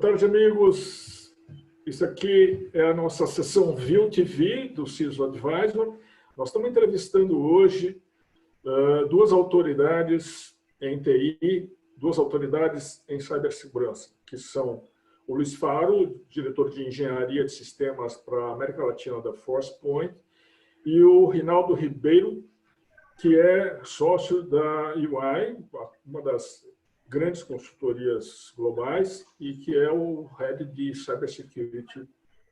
tarde, amigos. Isso aqui é a nossa sessão View TV do CISO Advisor. Nós estamos entrevistando hoje duas autoridades em TI, duas autoridades em cibersegurança, que são o Luiz Faro, diretor de engenharia de sistemas para a América Latina da Forcepoint, e o Rinaldo Ribeiro, que é sócio da UI, uma das grandes consultorias globais, e que é o head de cybersecurity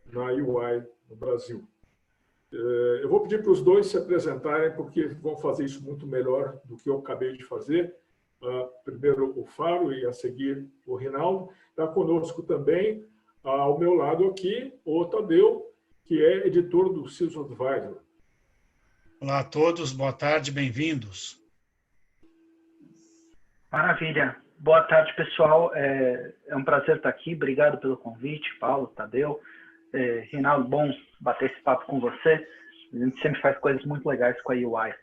na UI no Brasil. Eu vou pedir para os dois se apresentarem, porque vão fazer isso muito melhor do que eu acabei de fazer. Primeiro o Faro e a seguir o Rinaldo. Está conosco também, ao meu lado aqui, o Tadeu, que é editor do CISO Advisor. Olá a todos, boa tarde, bem-vindos. Maravilha. Boa tarde, pessoal. É um prazer estar aqui. Obrigado pelo convite, Paulo, Tadeu. Rinaldo, bom bater esse papo com você. A gente sempre faz coisas muito legais com a UI.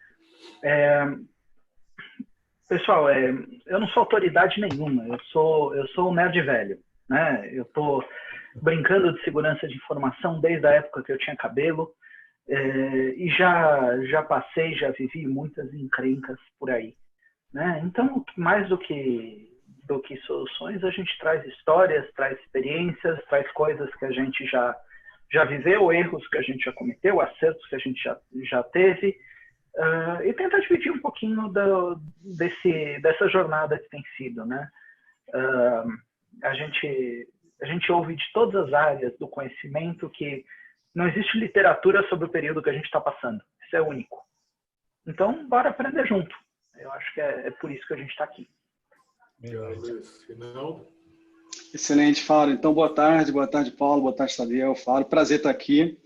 Pessoal, eu não sou autoridade nenhuma. Eu sou um nerd velho, né? Eu estou brincando de segurança de informação desde a época que eu tinha cabelo. E já passei, já vivi muitas encrencas por aí, né? Então, mais do que soluções, a gente traz histórias, traz experiências, traz coisas que a gente já viveu, erros que a gente já cometeu, acertos que a gente já teve, e tentar dividir um pouquinho dessa jornada que tem sido, né? A gente ouve de todas as áreas do conhecimento que não existe literatura sobre o período que a gente está passando. Isso é único. Então, bora aprender junto. Eu acho que é por isso que a gente está aqui. Excelente, Faro. Então, boa tarde, Paulo, boa tarde, Tadeu, Faro. Prazer estar aqui.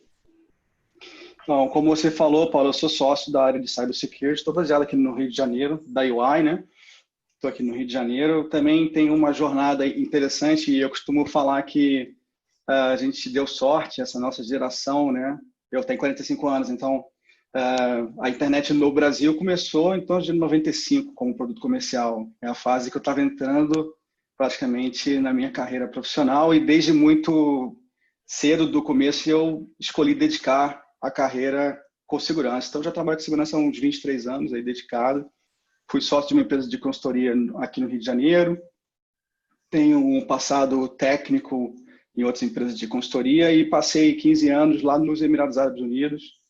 Então, como você falou, Paulo, eu sou sócio da área de cybersecurity, estou baseado aqui no Rio de Janeiro, da UI, né? Estou aqui no Rio de Janeiro. Também tenho uma jornada interessante e eu costumo falar que a gente deu sorte, essa nossa geração, né? Eu tenho 45 anos, então a internet no Brasil começou em torno de 95 como produto comercial. É a fase que eu estava entrando praticamente na minha carreira profissional e desde muito cedo do começo eu escolhi dedicar a carreira com segurança. Então já trabalho com segurança há uns 23 anos aí dedicado. Fui sócio de uma empresa de consultoria aqui no Rio de Janeiro. Tenho um passado técnico em outras empresas de consultoria e passei 15 anos lá nos Emirados Árabes Unidos,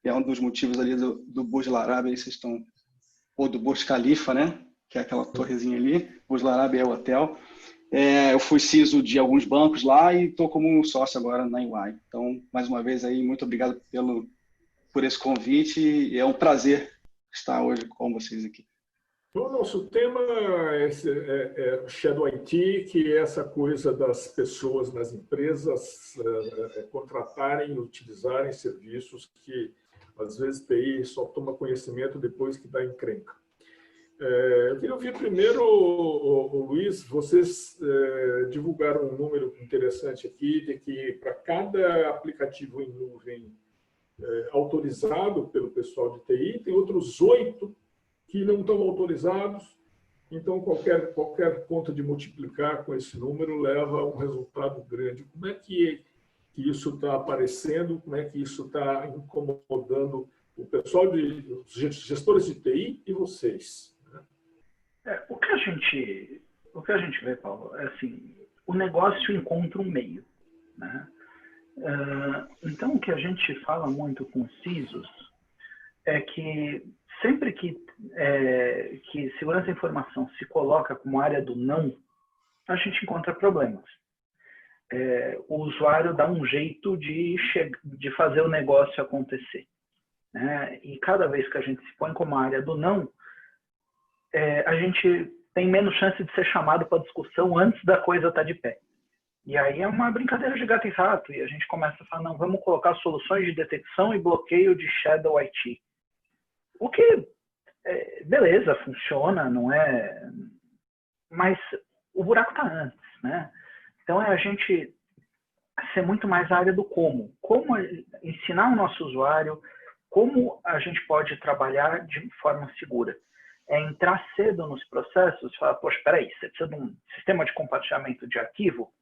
que é um dos motivos ali do Burj Al Arab, aí vocês estão, ou do Burj Khalifa, né? Que é aquela torrezinha ali, Burj Al Arab é o hotel. Eu fui CISO de alguns bancos lá e estou como sócio agora na UI. Então, mais uma vez aí, muito obrigado por esse convite e é um prazer estar hoje com vocês aqui. O nosso tema é Shadow IT, que é essa coisa das pessoas nas empresas contratarem e utilizarem serviços que, às vezes, TI só toma conhecimento depois que dá encrenca. Eu queria ouvir primeiro, o Luiz, vocês divulgaram um número interessante aqui, de que para cada aplicativo em nuvem autorizado pelo pessoal de TI, tem outros 8 que não estão autorizados, então qualquer conta de multiplicar com esse número leva a um resultado grande. Como é que isso está aparecendo? Como é que isso está incomodando o pessoal, os gestores de TI e vocês? O que a gente vê, Paulo, é assim, o negócio encontra um meio, né? Então, o que a gente fala muito com os CISOs é que sempre que segurança da informação se coloca como área do não, a gente encontra problemas. O usuário dá um jeito de fazer o negócio acontecer, né? E cada vez que a gente se põe como área do não, a gente tem menos chance de ser chamado para discussão antes da coisa estar de pé. E aí é uma brincadeira de gato e rato, e a gente começa a falar, não, vamos colocar soluções de detecção e bloqueio de Shadow IT. O que, beleza, funciona, não é? Mas o buraco está antes, né? Então é a gente ser muito mais a área do como. Como ensinar o nosso usuário, como a gente pode trabalhar de forma segura. É entrar cedo nos processos e falar, poxa, espera aí, você precisa de um sistema de compartilhamento de arquivo?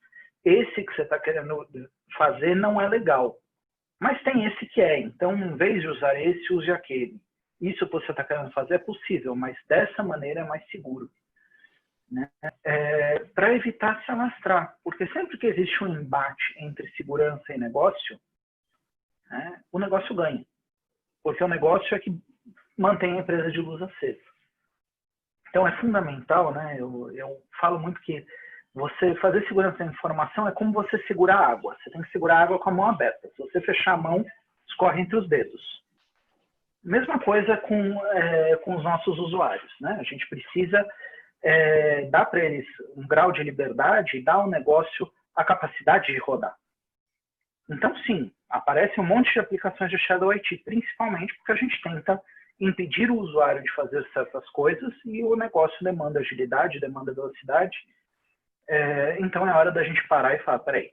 esse que você está querendo fazer não é legal. Mas tem esse que é. Então, em vez de usar esse, use aquele. Isso que você está querendo fazer é possível, mas dessa maneira é mais seguro. Né? Para evitar se alastrar. Porque sempre que existe um embate entre segurança e negócio, né, o negócio ganha. Porque o negócio é que mantém a empresa de luz acesa. Então, é fundamental, né? Eu falo muito que você fazer segurança da informação é como você segurar a água. Você tem que segurar a água com a mão aberta. Se você fechar a mão, escorre entre os dedos. Mesma coisa com os nossos usuários, né? A gente precisa dar para eles um grau de liberdade e dar ao negócio a capacidade de rodar. Então, sim, aparece um monte de aplicações de Shadow IT, principalmente porque a gente tenta impedir o usuário de fazer certas coisas e o negócio demanda agilidade, demanda velocidade. Então é hora da gente parar e falar, peraí,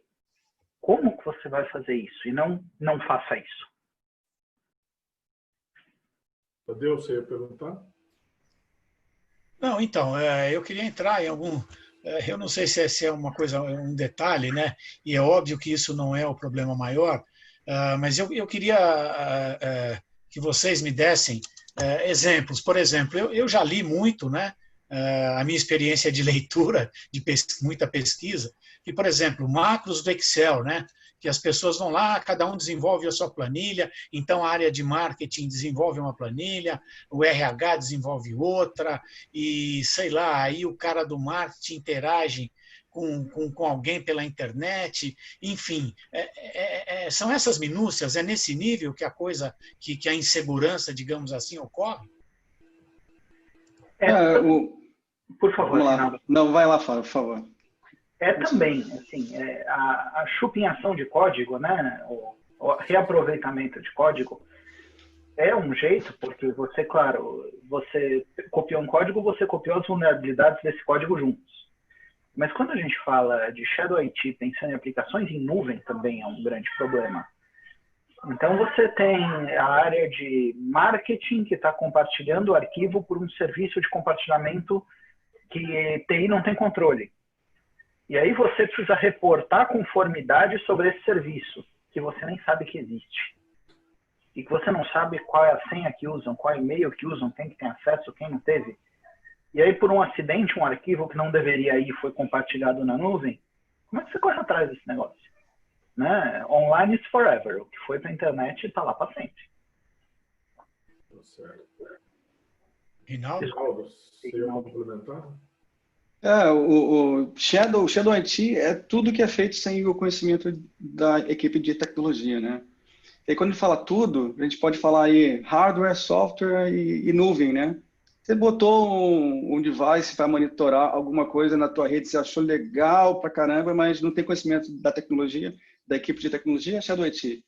como que você vai fazer isso? E não faça isso. Tadeu, você ia perguntar? Não, então, eu queria entrar em algum... Eu não sei se é uma coisa, um detalhe, né? E é óbvio que isso não é o problema maior, mas eu queria que vocês me dessem exemplos. Por exemplo, eu já li muito, né? A minha experiência de leitura, de muita pesquisa, que, por exemplo, macros do Excel, né? Que as pessoas vão lá, cada um desenvolve a sua planilha, então a área de marketing desenvolve uma planilha, o RH desenvolve outra, e sei lá, aí o cara do marketing interage com alguém pela internet, enfim, são essas minúcias, é nesse nível que a coisa, que a insegurança, digamos assim, ocorre? Por favor, Renato. Não, vai lá, Fábio, por favor. Também, assim, a chupinhação de código, né, o reaproveitamento de código é um jeito, porque você, claro, você copiou um código, você copiou as vulnerabilidades desse código juntos. Mas quando a gente fala de Shadow IT, pensando em aplicações em nuvem, também é um grande problema. Então, você tem a área de marketing que está compartilhando o arquivo por um serviço de compartilhamento que TI não tem controle. E aí você precisa reportar conformidade sobre esse serviço, que você nem sabe que existe. E que você não sabe qual é a senha que usam, qual é o e-mail que usam, quem que tem acesso, quem não teve. E aí, por um acidente, um arquivo que não deveria ir foi compartilhado na nuvem, como é que você corre atrás desse negócio? Né? Online is forever. O que foi para a internet está lá para sempre. Tá certo. Rinaldo? Você ia complementar? O Shadow IT é tudo que é feito sem o conhecimento da equipe de tecnologia, né? E aí, quando a gente fala tudo, a gente pode falar aí hardware, software e nuvem, né? Você botou um device para monitorar alguma coisa na tua rede, você achou legal pra caramba, mas não tem conhecimento da tecnologia, da equipe de tecnologia, Shadow IT.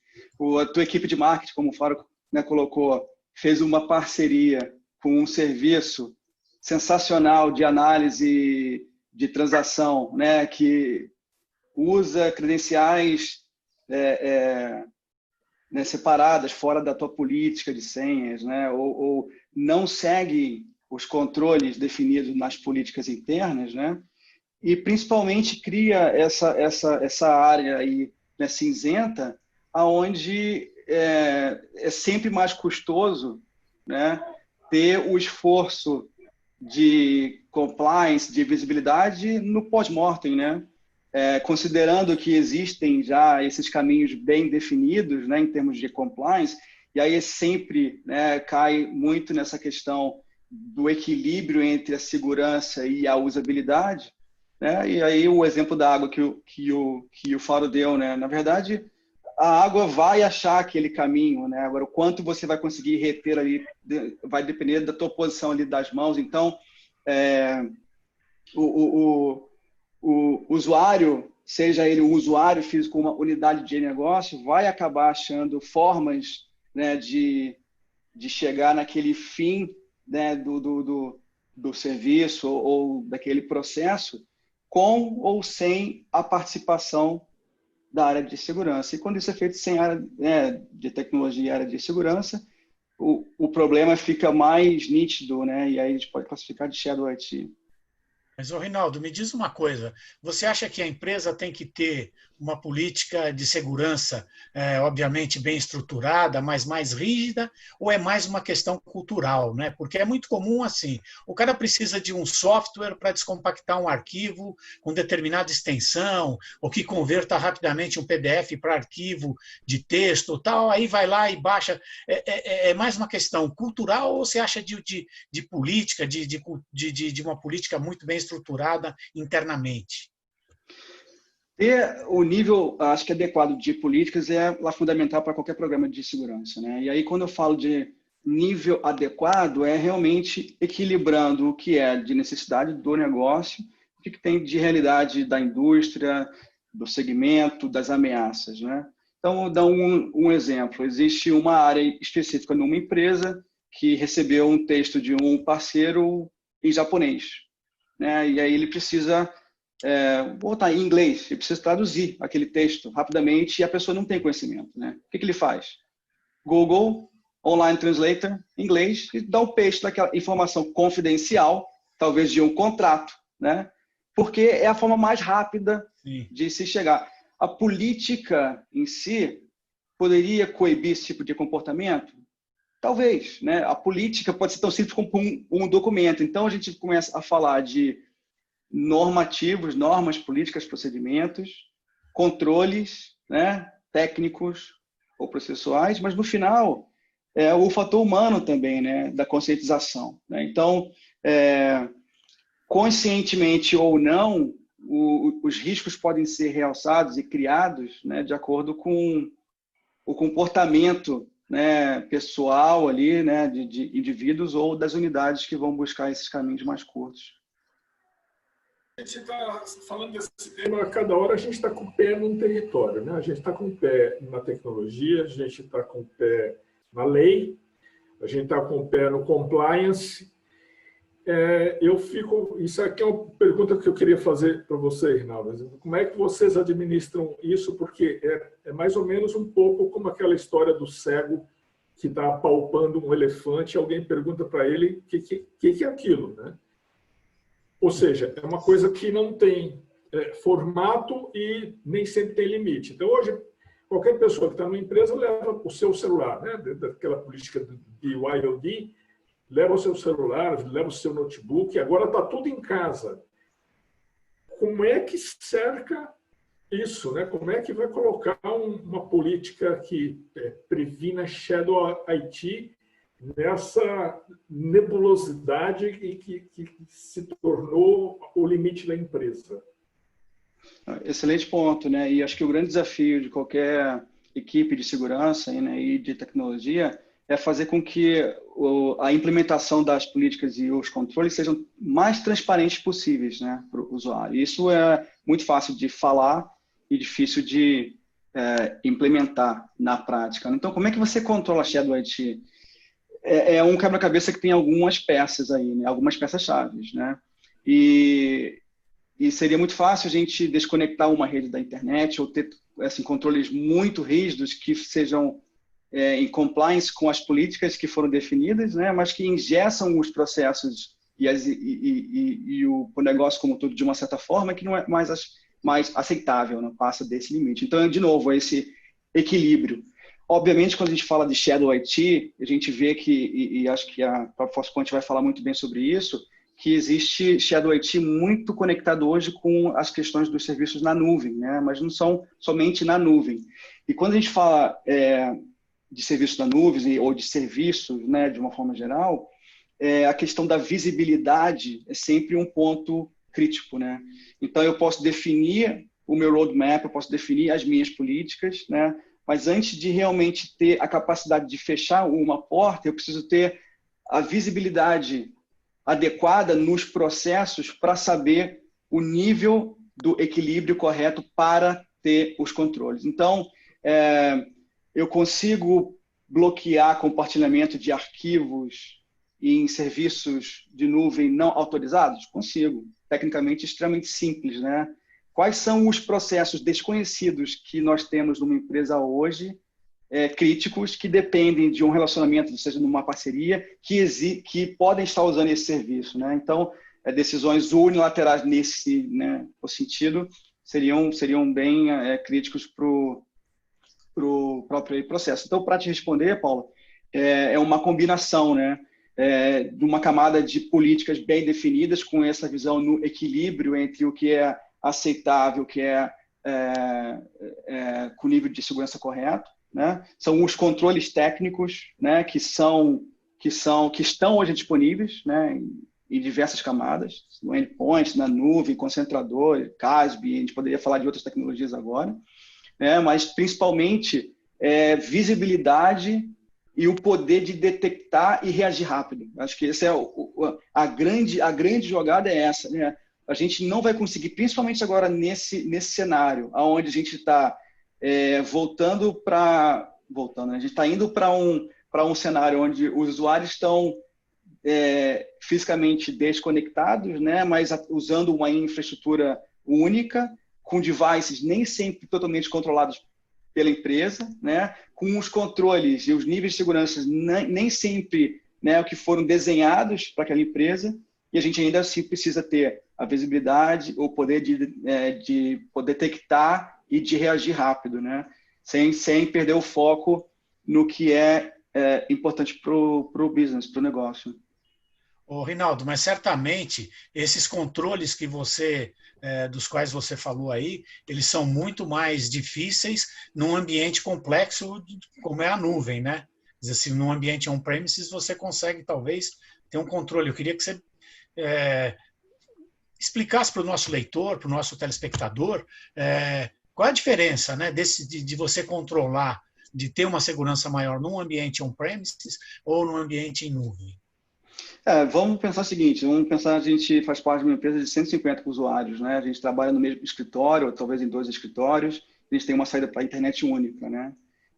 A tua equipe de marketing, como o Fábio, né, colocou, fez uma parceria com um serviço sensacional de análise de transação, né, que usa credenciais né, separadas, fora da tua política de senhas, né, ou não segue os controles definidos nas políticas internas, né, e principalmente cria essa área aí, né, cinzenta, aonde é sempre mais custoso, né, ter o esforço de compliance, de visibilidade no pós-mortem, né? Considerando que existem já esses caminhos bem definidos, né, em termos de compliance, e aí sempre, né, cai muito nessa questão do equilíbrio entre a segurança e a usabilidade, né? E aí o exemplo da água que o Fábio deu, né? Na verdade, a água vai achar aquele caminho, né? Agora, o quanto você vai conseguir reter ali vai depender da tua posição ali das mãos. Então, o usuário, seja ele um usuário físico ou uma unidade de negócio, vai acabar achando formas, né, de chegar naquele fim, né, do serviço ou daquele processo, com ou sem a participação da área de segurança. E quando isso é feito sem área, né, de tecnologia e área de segurança, o problema fica mais nítido, né? E aí a gente pode classificar de Shadow IT. Mas, ô Rinaldo, me diz uma coisa. Você acha que a empresa tem que ter uma política de segurança, obviamente, bem estruturada, mas mais rígida, ou é mais uma questão cultural, né? Porque é muito comum assim, o cara precisa de um software para descompactar um arquivo com determinada extensão, ou que converta rapidamente um PDF para arquivo de texto, tal, aí vai lá e baixa. É mais uma questão cultural, ou você acha de política, de uma política muito bem estruturada internamente? Ter o nível, acho que adequado de políticas é lá fundamental para qualquer programa de segurança, né? E aí, quando eu falo de nível adequado, é realmente equilibrando o que é de necessidade do negócio, o que tem de realidade da indústria, do segmento, das ameaças, né? Então, vou dar um exemplo. Existe uma área específica numa empresa que recebeu um texto de um parceiro em japonês, né? E aí ele precisa botar em inglês, ele precisa traduzir aquele texto rapidamente e a pessoa não tem conhecimento, né? O que ele faz? Google, Online Translator, inglês, e dá o paste daquela informação confidencial, talvez de um contrato, né? Porque é a forma mais rápida de se chegar. A política em si poderia coibir esse tipo de comportamento? Talvez, né? A política pode ser tão simples como um documento. Então, a gente começa a falar de normativos, normas, políticas, procedimentos, controles, né, técnicos ou processuais, mas no final o fator humano também, né, da conscientização, né? Então, conscientemente ou não, os riscos podem ser realçados e criados, né, de acordo com o comportamento, né, pessoal ali, né, de indivíduos ou das unidades que vão buscar esses caminhos mais curtos. A gente está falando desse tema, a cada hora a gente está com o pé num território, né? A gente está com o pé na tecnologia, a gente está com o pé na lei, a gente está com o pé no compliance. Isso aqui é uma pergunta que eu queria fazer para você, Rinaldo. Como é que vocês administram isso? Porque é mais ou menos um pouco como aquela história do cego que está apalpando um elefante e alguém pergunta para ele o que é aquilo, né? Ou seja, é uma coisa que não tem formato e nem sempre tem limite. Então, hoje, qualquer pessoa que está numa empresa leva o seu celular, né? Daquela política de BYOD, leva o seu celular, leva o seu notebook, agora está tudo em casa. Como é que cerca isso, né? Como é que vai colocar uma política que previna Shadow IT nessa nebulosidade e que se tornou o limite da empresa? Excelente ponto, né? E acho que o grande desafio de qualquer equipe de segurança, né, e de tecnologia é fazer com que a implementação das políticas e os controles sejam mais transparentes possíveis, né, para o usuário. Isso é muito fácil de falar e difícil de implementar na prática. Então, como é que você controla a Shadow IT? É um quebra-cabeça que tem algumas peças aí, né? Algumas peças-chave, né? E seria muito fácil a gente desconectar uma rede da internet ou ter assim, controles muito rígidos que sejam em compliance com as políticas que foram definidas, né? Mas que engessam os processos e o negócio como todo de uma certa forma que não é mais aceitável, não passa desse limite. Então, de novo, esse equilíbrio. Obviamente, quando a gente fala de Shadow IT, a gente vê que, e acho que a própria Foxconn vai falar muito bem sobre isso, que existe Shadow IT muito conectado hoje com as questões dos serviços na nuvem, né? Mas não são somente na nuvem. E quando a gente fala de serviços na nuvem ou de serviços, né, de uma forma geral, a questão da visibilidade é sempre um ponto crítico, né? Então, eu posso definir o meu roadmap, eu posso definir as minhas políticas, né? Mas antes de realmente ter a capacidade de fechar uma porta, eu preciso ter a visibilidade adequada nos processos para saber o nível do equilíbrio correto para ter os controles. Então, eu consigo bloquear compartilhamento de arquivos em serviços de nuvem não autorizados? Consigo. Tecnicamente, extremamente simples, né? Quais são os processos desconhecidos que nós temos numa empresa hoje, críticos, que dependem de um relacionamento, seja numa parceria, que podem estar usando esse serviço, né? Então, decisões unilaterais nesse, né, o sentido, seriam bem críticos para o próprio processo. Então, para te responder, Paulo, é uma combinação, né, de uma camada de políticas bem definidas, com essa visão no equilíbrio entre o que é aceitável, o que com nível de segurança correto, né? São os controles técnicos, né, que estão hoje disponíveis, né, em diversas camadas, no endpoint, na nuvem, concentrador, CASB, a gente poderia falar de outras tecnologias agora, né, mas principalmente visibilidade e o poder de detectar e reagir rápido. Acho que essa a grande jogada é essa, né? A gente não vai conseguir, principalmente agora nesse cenário, onde a gente está voltando, né? A gente está indo para um cenário onde os usuários estão fisicamente desconectados, né? Mas usando uma infraestrutura única, com devices nem sempre totalmente controlados pela empresa, né? Com os controles e os níveis de segurança nem sempre, né, o que foram desenhados para aquela empresa, e a gente ainda assim precisa ter a visibilidade, o poder de poder detectar e de reagir rápido, né? Sem perder o foco no que é importante para o business, para o negócio. Ô, Rinaldo, mas certamente esses controles que dos quais você falou aí, eles são muito mais difíceis num ambiente complexo como é a nuvem, né? Quer dizer, assim, num ambiente on-premises você consegue talvez ter um controle. Eu queria que você explicasse para o nosso leitor, para o nosso telespectador, qual a diferença, né, de você controlar, de ter uma segurança maior num ambiente on-premises ou num ambiente em nuvem. Vamos pensar o seguinte, a gente faz parte de uma empresa de 150 usuários, né? A gente trabalha no mesmo escritório, ou talvez em 2 escritórios, a gente tem uma saída para a internet única, né?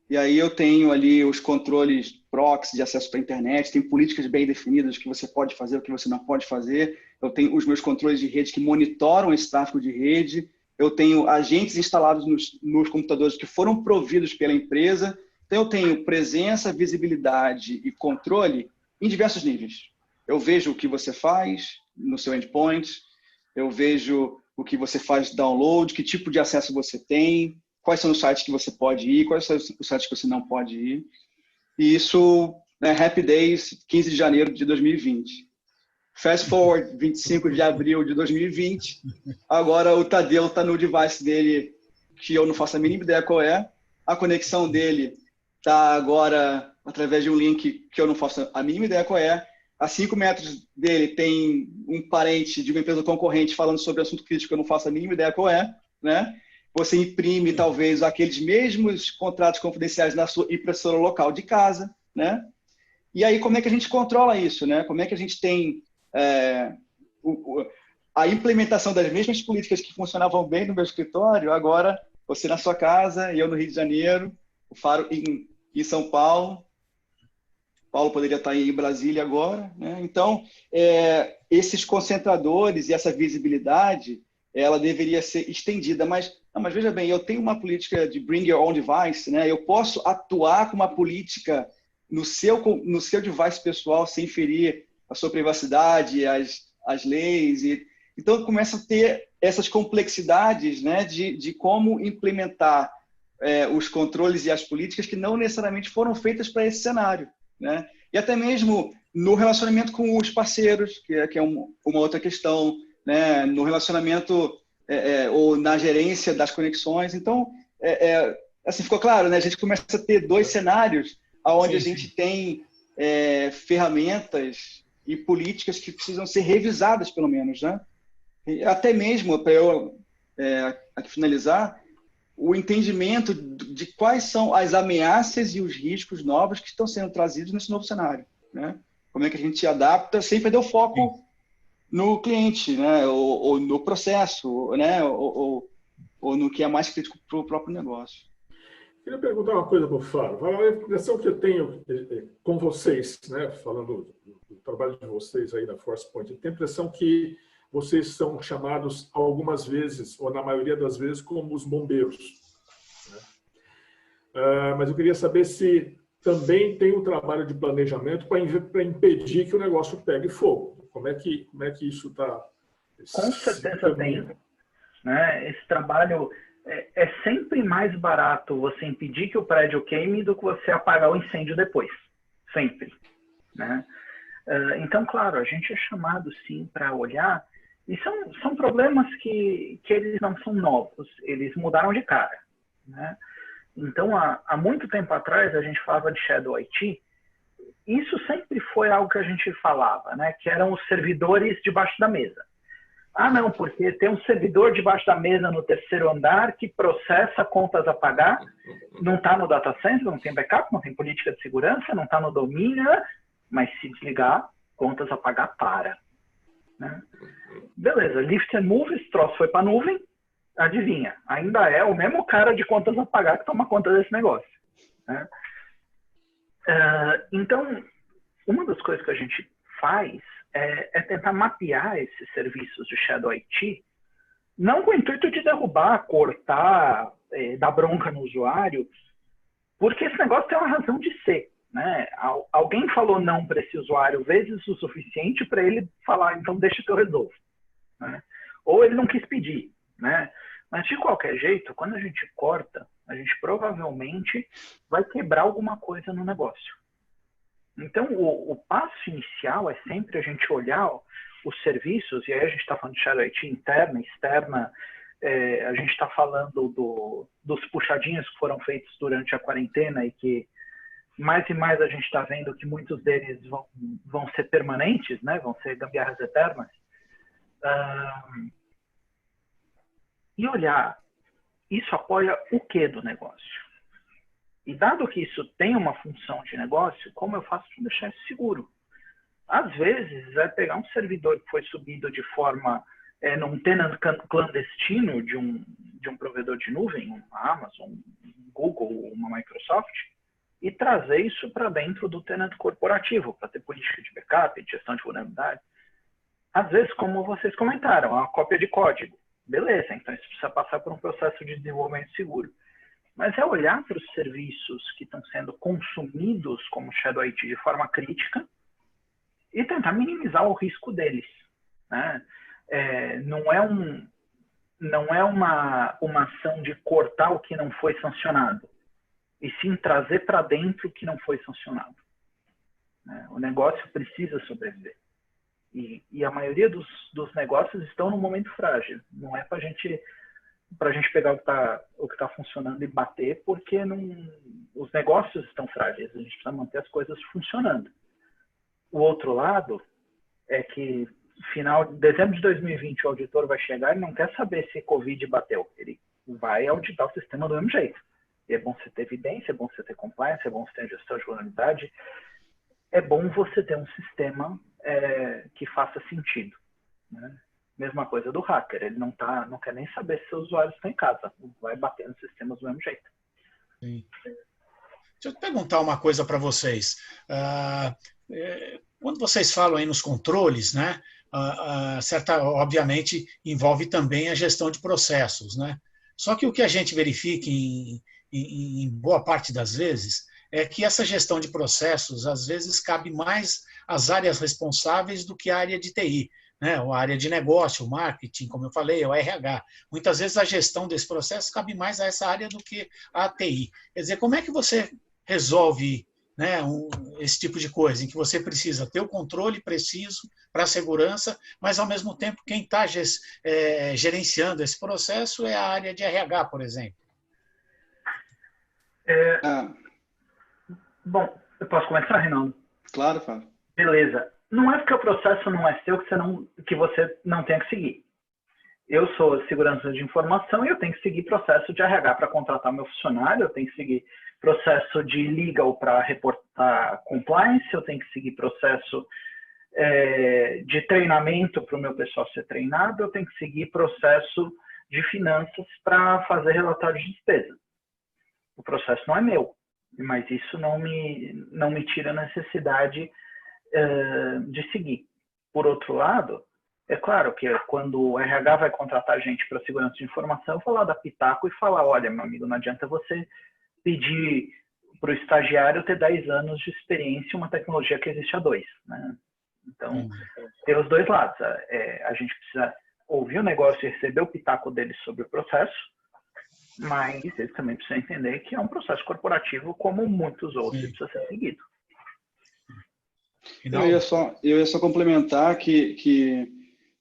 E aí eu tenho ali os controles proxy de acesso para a internet, tem políticas bem definidas, o que você pode fazer, o que você não pode fazer. Eu tenho os meus controles de rede que monitoram esse tráfego de rede. Eu tenho agentes instalados nos computadores que foram providos pela empresa. Então eu tenho presença, visibilidade e controle em diversos níveis. Eu vejo o que você faz no seu endpoint, eu vejo o que você faz de download, que tipo de acesso você tem, quais são os sites que você pode ir, quais são os sites que você não pode ir. E isso, né, Happy Days, 15 de janeiro de 2020. Fast forward, 25 de abril de 2020. Agora o Tadeu está no device dele, que eu não faço a mínima ideia qual é. A conexão dele está agora através de um link que eu não faço a mínima ideia qual é. A 5 metros dele tem um parente de uma empresa concorrente falando sobre assunto crítico que eu não faço a mínima ideia qual é, né? Você imprime, talvez, aqueles mesmos contratos confidenciais na sua impressora local de casa, né? E aí, como é que a gente controla isso, né? Como é que a gente tem a implementação das mesmas políticas que funcionavam bem no meu escritório, agora você na sua casa e eu no Rio de Janeiro, o Faro em São Paulo, Paulo poderia estar em Brasília agora, né? Então, esses concentradores e essa visibilidade, ela deveria ser estendida, mas veja bem, eu tenho uma política de bring your own device, né? Eu posso atuar com uma política no seu device pessoal sem ferir a sua privacidade, as leis. Então, começa a ter essas complexidades, né, de como implementar os controles e as políticas que não necessariamente foram feitas para esse cenário, né? E até mesmo no relacionamento com os parceiros, que é uma outra questão, né? No relacionamento ou na gerência das conexões. Então, assim, ficou claro, né? A gente começa a ter 2 cenários onde a gente tem ferramentas e políticas que precisam ser revisadas, pelo menos, né? E até mesmo, para eu aqui finalizar, o entendimento de quais são as ameaças e os riscos novos que estão sendo trazidos nesse novo cenário, né? Como é que a gente se adapta sem perder o foco no cliente, né? Ou no processo, né? Ou no que é mais crítico para o próprio negócio. Queria perguntar uma coisa para o Faro. A impressão que eu tenho com vocês, né, falando do trabalho de vocês aí na ForcePoint, eu tenho a impressão que vocês são chamados algumas vezes, ou na maioria das vezes, como os bombeiros, né? Mas eu queria saber se também tem um trabalho de planejamento para impedir que o negócio pegue fogo. Como é que isso está? Com certeza tem. Né? Esse trabalho é sempre mais barato você impedir que o prédio queime do que você apagar o incêndio depois. Sempre. Né? Então, claro, a gente é chamado, sim, para olhar. E são problemas que eles não são novos. Eles mudaram de cara. Né? Então, há muito tempo atrás, a gente falava de Shadow IT. Isso sempre foi algo que a gente falava, né? Que eram os servidores debaixo da mesa. Ah, não, porque tem um servidor debaixo da mesa no terceiro andar que processa contas a pagar, não está no data center, não tem backup, não tem política de segurança, não está no domínio, mas se desligar, contas a pagar para. Né? Beleza, lift and move, esse troço foi para a nuvem, adivinha, ainda é o mesmo cara de contas a pagar que toma conta desse negócio. Né? Então, uma das coisas que a gente faz é tentar mapear esses serviços de Shadow IT, não com o intuito de derrubar, cortar, dar bronca no usuário, porque esse negócio tem uma razão de ser. Né? Alguém falou não para esse usuário vezes o suficiente para ele falar, então deixa que eu resolvo. Né? Ou ele não quis pedir. Né? Mas, de qualquer jeito, quando a gente corta, a gente provavelmente vai quebrar alguma coisa no negócio. Então, o passo inicial é sempre a gente olhar os serviços, e aí a gente está falando de Shadow IT interna, externa, a gente está falando dos puxadinhos que foram feitos durante a quarentena e que mais e mais a gente está vendo que muitos deles vão ser permanentes, né? Vão ser gambiarras eternas. E olhar, isso apoia o que do negócio? E dado que isso tem uma função de negócio, como eu faço para deixar isso seguro? Às vezes, é pegar um servidor que foi subido de forma, num tenant clandestino de um provedor de nuvem, uma Amazon, um Google, uma Microsoft, e trazer isso para dentro do tenant corporativo, para ter política de backup, de gestão de vulnerabilidade. Às vezes, como vocês comentaram, uma cópia de código. Beleza, então isso precisa passar por um processo de desenvolvimento seguro. Mas é olhar para os serviços que estão sendo consumidos como Shadow IT de forma crítica e tentar minimizar o risco deles. Né? Não é uma ação de cortar o que não foi sancionado, e sim trazer para dentro o que não foi sancionado. Né? O negócio precisa sobreviver. E a maioria dos negócios estão num momento frágil. Não é para a gente pegar o que tá funcionando e bater, porque os negócios estão frágeis. A gente precisa manter as coisas funcionando. O outro lado é que, final de dezembro de 2020, o auditor vai chegar e não quer saber se Covid bateu. Ele vai auditar o sistema do mesmo jeito. E é bom você ter evidência, é bom você ter compliance, é bom você ter gestão de vulnerabilidade. É bom você ter um sistema que faça sentido. Né? Mesma coisa do hacker, ele não quer nem saber se os usuários estão em casa, vai bater nos sistemas do mesmo jeito. Sim. Deixa eu perguntar uma coisa para vocês. Quando vocês falam aí nos controles, né, obviamente envolve também a gestão de processos, né? Só que o que a gente verifica em boa parte das vezes é que essa gestão de processos às vezes cabe mais às áreas responsáveis do que a área de TI. Né, a área de negócio, o marketing, como eu falei, o RH. Muitas vezes a gestão desse processo cabe mais a essa área do que a TI. Quer dizer, como é que você resolve, né, esse tipo de coisa, em que você precisa ter o controle preciso para a segurança, mas, ao mesmo tempo, quem está gerenciando esse processo é a área de RH, por exemplo? Bom, eu posso começar, Renan? Claro, Fábio. Beleza. Não é porque o processo não é seu que você não tem que seguir. Eu sou segurança de informação e eu tenho que seguir processo de RH para contratar meu funcionário, eu tenho que seguir processo de legal para reportar compliance, eu tenho que seguir processo de treinamento para o meu pessoal ser treinado, eu tenho que seguir processo de finanças para fazer relatório de despesa. O processo não é meu, mas isso não me tira a necessidade de seguir. Por outro lado, é claro que quando o RH vai contratar gente para segurança de informação, eu vou lá dar pitaco e falar, olha, meu amigo, não adianta você pedir para o estagiário ter 10 anos de experiência em uma tecnologia que existe há 2. Né? Então, tem os dois lados. A gente precisa ouvir o negócio e receber o pitaco deles sobre o processo, mas eles também precisam entender que é um processo corporativo como muitos outros e precisa ser seguido. Eu ia só complementar que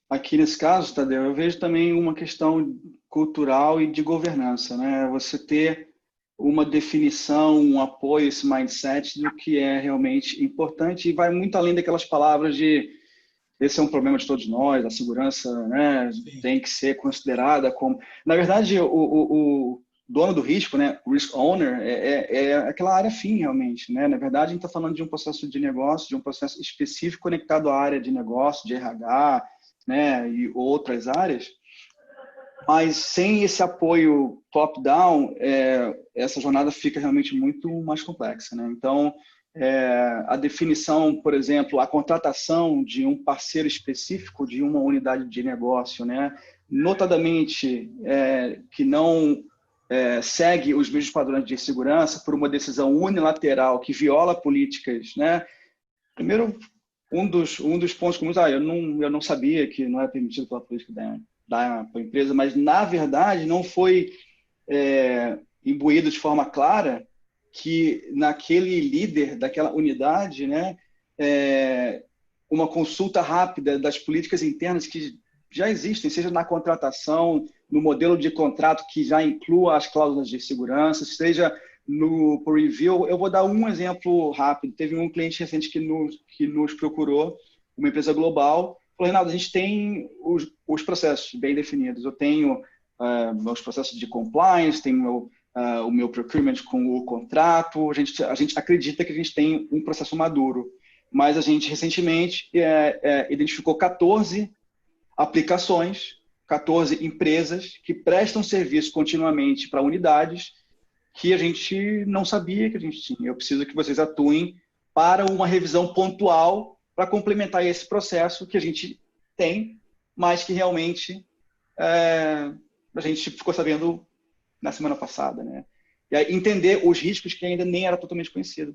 aqui nesse caso, Tadeu, eu vejo também uma questão cultural e de governança, né? Você ter uma definição, um apoio, esse mindset do que é realmente importante e vai muito além daquelas palavras de esse é um problema de todos nós, a segurança, né, tem que ser considerada como... Na verdade, o dono do risco, né, o risk owner, é aquela área fim, realmente. Né? Na verdade, a gente está falando de um processo de negócio, de um processo específico conectado à área de negócio, de RH, né, e outras áreas. Mas sem esse apoio top-down, essa jornada fica realmente muito mais complexa. Né? Então, a definição, por exemplo, a contratação de um parceiro específico de uma unidade de negócio, né? Notadamente que não segue os mesmos padrões de segurança por uma decisão unilateral que viola políticas. Né? Primeiro, um dos pontos comuns, eu não sabia que não é permitido pela política da empresa, mas, na verdade, não foi imbuído de forma clara que naquele líder daquela unidade, né, uma consulta rápida das políticas internas que já existem, seja na contratação, no modelo de contrato que já inclua as cláusulas de segurança, seja no review. Eu vou dar um exemplo rápido. Teve um cliente recente que nos procurou, uma empresa global, falou: Reinaldo, a gente tem os processos bem definidos. Eu tenho meus processos de compliance, tenho o meu procurement com o contrato, a gente acredita que a gente tem um processo maduro, mas a gente recentemente identificou 14 aplicações, 14 empresas que prestam serviço continuamente para unidades que a gente não sabia que a gente tinha. Eu preciso que vocês atuem para uma revisão pontual para complementar esse processo que a gente tem, mas que realmente a gente ficou sabendo na semana passada, né? E aí, entender os riscos que ainda nem era totalmente conhecido.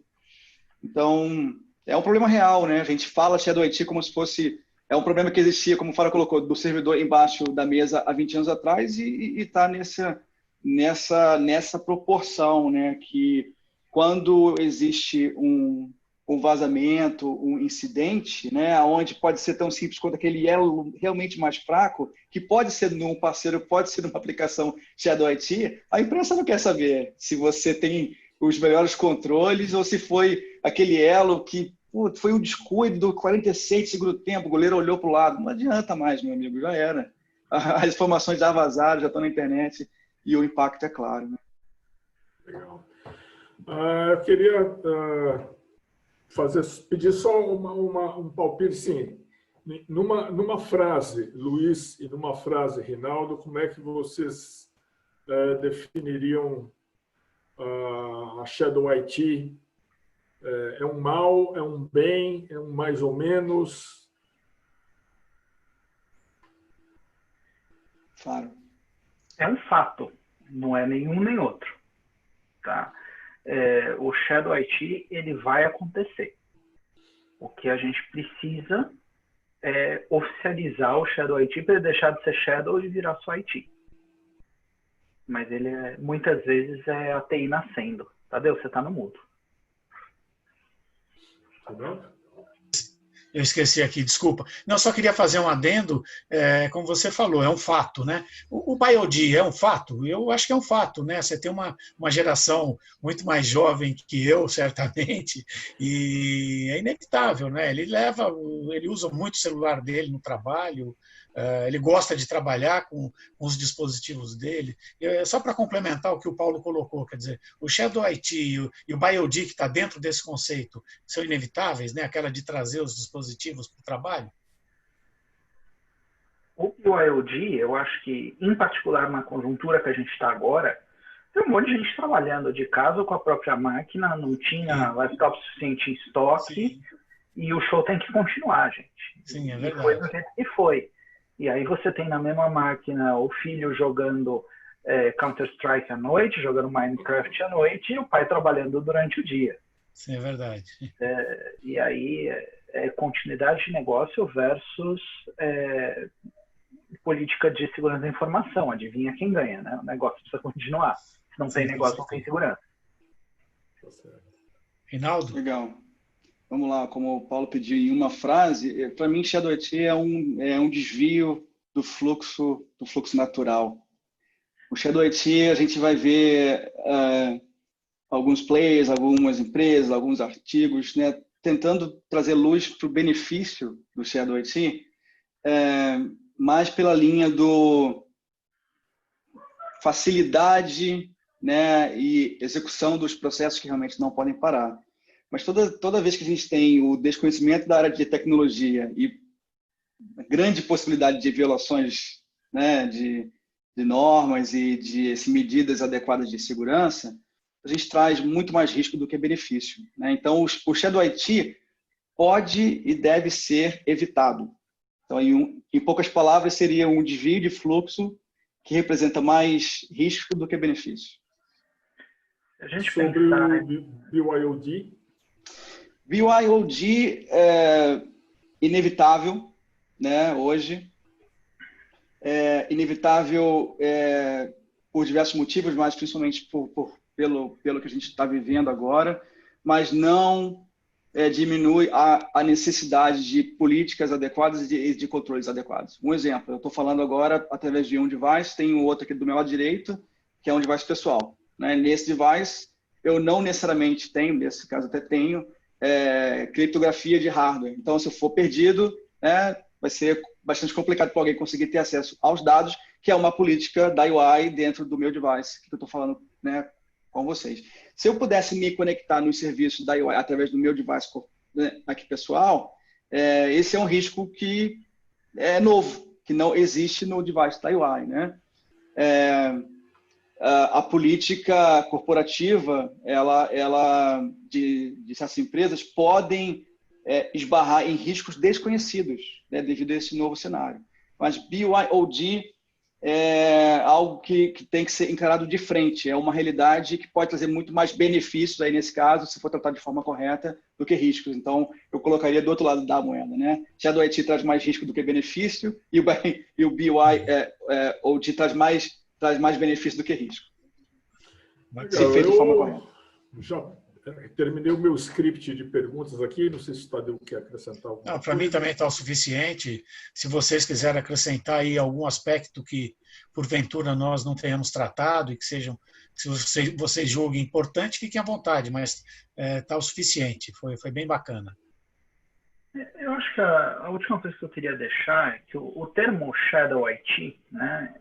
Então, é um problema real, né? A gente fala Shadow IT como se fosse... É um problema que existia, como o Fara colocou, do servidor embaixo da mesa há 20 anos atrás e está nessa proporção, né? Que quando existe um vazamento, um incidente, né, onde pode ser tão simples quanto aquele elo realmente mais fraco, que pode ser num parceiro, pode ser numa aplicação Shadow IT, a imprensa não quer saber se você tem os melhores controles ou se foi aquele elo que foi um descuido do 46 segundo tempo, o goleiro olhou para o lado. Não adianta mais, meu amigo, já era. As informações já vazaram, já estão na internet e o impacto é claro. Né? Legal. Eu queria... pedir só um palpite, sim. Numa frase, Luiz, e numa frase, Reinaldo, como é que vocês definiriam a Shadow IT? É um mal, é um bem, é um mais ou menos? Claro. É um fato, não é nenhum nem outro. Tá? O Shadow IT ele vai acontecer. O que a gente precisa é oficializar o Shadow IT para ele deixar de ser Shadow e virar só IT. Mas ele muitas vezes é a TI nascendo. Tadeu, você está no mudo. Tá bom? Eu esqueci aqui, desculpa. Não, só queria fazer um adendo, como você falou, é um fato, né? O BioD é um fato? Eu acho que é um fato, né? Você tem uma geração muito mais jovem que eu, certamente, e é inevitável, né? Ele usa muito o celular dele no trabalho, ele gosta de trabalhar com os dispositivos dele. Só para complementar o que o Paulo colocou, quer dizer, o Shadow IT e o BioD, que está dentro desse conceito, são inevitáveis, né? Aquela de trazer os dispositivos para o trabalho? O BioD, eu acho que, em particular na conjuntura que a gente está agora, tem um monte de gente trabalhando de casa ou com a própria máquina, não tinha laptop suficiente em estoque. Sim. E o show tem que continuar, gente. Sim, é verdade. E foi do jeito que foi. E aí você tem na mesma máquina o filho jogando Counter-Strike à noite, jogando Minecraft à noite, e o pai trabalhando durante o dia. Sim, é verdade. E aí continuidade de negócio versus política de segurança da informação. Adivinha quem ganha, né? O negócio precisa continuar. Se não tem negócio, não tem segurança. Rinaldo? Legal. Vamos lá, como o Paulo pediu em uma frase, para mim, Shadow IT é um desvio do fluxo natural. O Shadow IT, a gente vai ver alguns players, algumas empresas, alguns artigos, né, tentando trazer luz para o benefício do Shadow IT, mais pela linha do facilidade, né, e execução dos processos que realmente não podem parar. Mas toda vez que a gente tem o desconhecimento da área de tecnologia e grande possibilidade de violações, né, de normas e de medidas adequadas de segurança, a gente traz muito mais risco do que benefício, né? Então, o Shadow IT pode e deve ser evitado. Então, em poucas palavras, seria um desvio de fluxo que representa mais risco do que benefício. A gente sobre o BYOD. BYOD é inevitável, né, hoje. É inevitável por diversos motivos, mas principalmente pelo que a gente está vivendo agora, mas não diminui a necessidade de políticas adequadas e de controles adequados. Um exemplo, eu estou falando agora através de um device, tem um outro aqui do meu lado direito, que é um device pessoal, né? Nesse device, eu não necessariamente tenho, nesse caso até tenho, criptografia de hardware. Então, se eu for perdido, vai ser bastante complicado para alguém conseguir ter acesso aos dados, que é uma política da UI dentro do meu device, que eu estou falando, né, com vocês. Se eu pudesse me conectar nos serviços da UI através do meu device, né, aqui pessoal, esse é um risco que é novo, que não existe no device da UI, né? A política corporativa, ela de essas empresas podem esbarrar em riscos desconhecidos, né, devido a esse novo cenário. Mas BYOD é algo que tem que ser encarado de frente, é uma realidade que pode trazer muito mais benefícios aí nesse caso, se for tratado de forma correta, do que riscos. Então, eu colocaria do outro lado da moeda, né? Shadow IT traz mais risco do que benefício e o BYOD traz mais benefício do que risco. Se feito de forma correta. Já terminei o meu script de perguntas aqui, não sei se o Tadeu quer acrescentar alguma coisa. Para mim também está o suficiente. Se vocês quiserem acrescentar aí algum aspecto que, porventura, nós não tenhamos tratado e que sejam, se vocês julguem importante, fiquem à vontade, mas está o suficiente. Foi bem bacana. Eu acho que a última coisa que eu queria deixar é que o termo Shadow IT, né,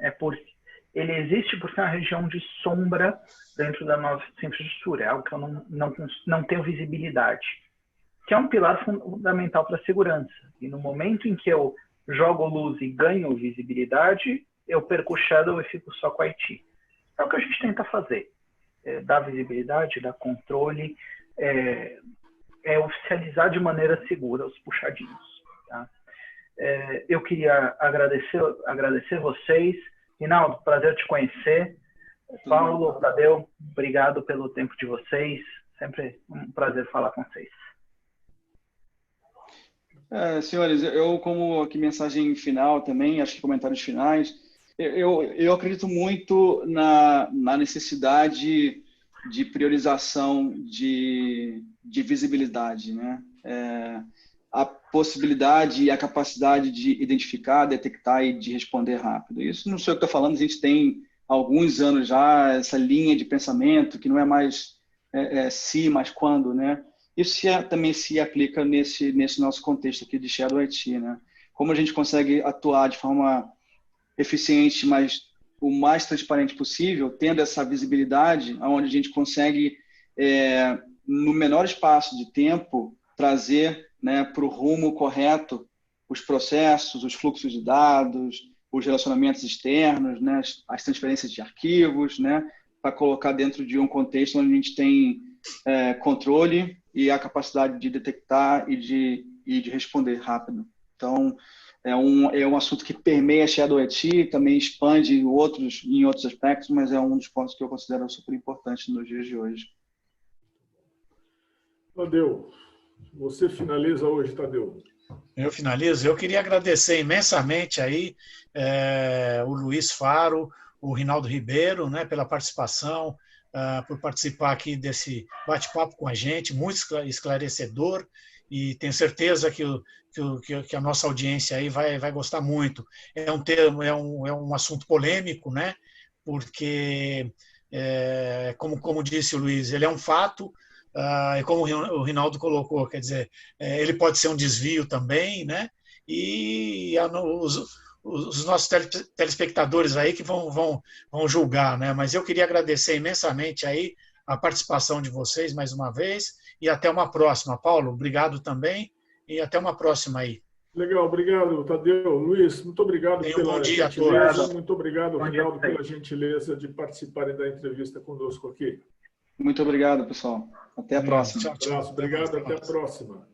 ele existe por ser uma região de sombra dentro da nossa infraestrutura, é algo que eu não tenho visibilidade, que é um pilar fundamental para a segurança. E no momento em que eu jogo luz e ganho visibilidade, eu perco o Shadow e fico só com a IT. É o que a gente tenta fazer, dar visibilidade, dar controle, oficializar de maneira segura os puxadinhos. Tá? Eu queria agradecer vocês. Rinaldo, prazer te conhecer. Paulo, Tadeu, obrigado pelo tempo de vocês. Sempre um prazer falar com vocês. Senhores, eu como aqui mensagem final também, acho que comentários finais, eu acredito muito na necessidade de priorização de visibilidade, né? A possibilidade e a capacidade de identificar, detectar e de responder rápido. Isso não sou eu que estou falando, a gente tem alguns anos já essa linha de pensamento que não é mais se, mas quando, né? Isso também se aplica nesse nosso contexto aqui de Shadow IT, né? Como a gente consegue atuar de forma eficiente, mas o mais transparente possível, tendo essa visibilidade, onde a gente consegue, no menor espaço de tempo, trazer, né, para o rumo correto os processos, os fluxos de dados, os relacionamentos externos, né, as transferências de arquivos, né, para colocar dentro de um contexto onde a gente tem controle e a capacidade de detectar e de responder rápido. Então, é um assunto que permeia Shadow IT, também expande em outros aspectos, mas é um dos pontos que eu considero super importante nos dias de hoje. Tadeu, Você finaliza hoje, Tadeu. Eu finalizo. Eu queria agradecer imensamente aí o Luiz Faro, o Rinaldo Ribeiro, né, pela participação, por participar aqui desse bate-papo com a gente, muito esclarecedor, e tenho certeza que a nossa audiência aí vai gostar muito. É um assunto polêmico, né, porque, como disse o Luiz, ele é um fato, e como o Rinaldo colocou, quer dizer, ele pode ser um desvio também, né, e os nossos telespectadores aí que vão julgar, né? Mas eu queria agradecer imensamente aí a participação de vocês mais uma vez e até uma próxima. Paulo, obrigado também e até uma próxima aí. Legal, obrigado, Tadeu. Luiz, muito obrigado pela gentileza. Muito obrigado, Rinaldo, pela gentileza de participarem da entrevista conosco aqui. Muito obrigado, pessoal. Até a próxima. Tchau, tchau. Obrigado, até a próxima.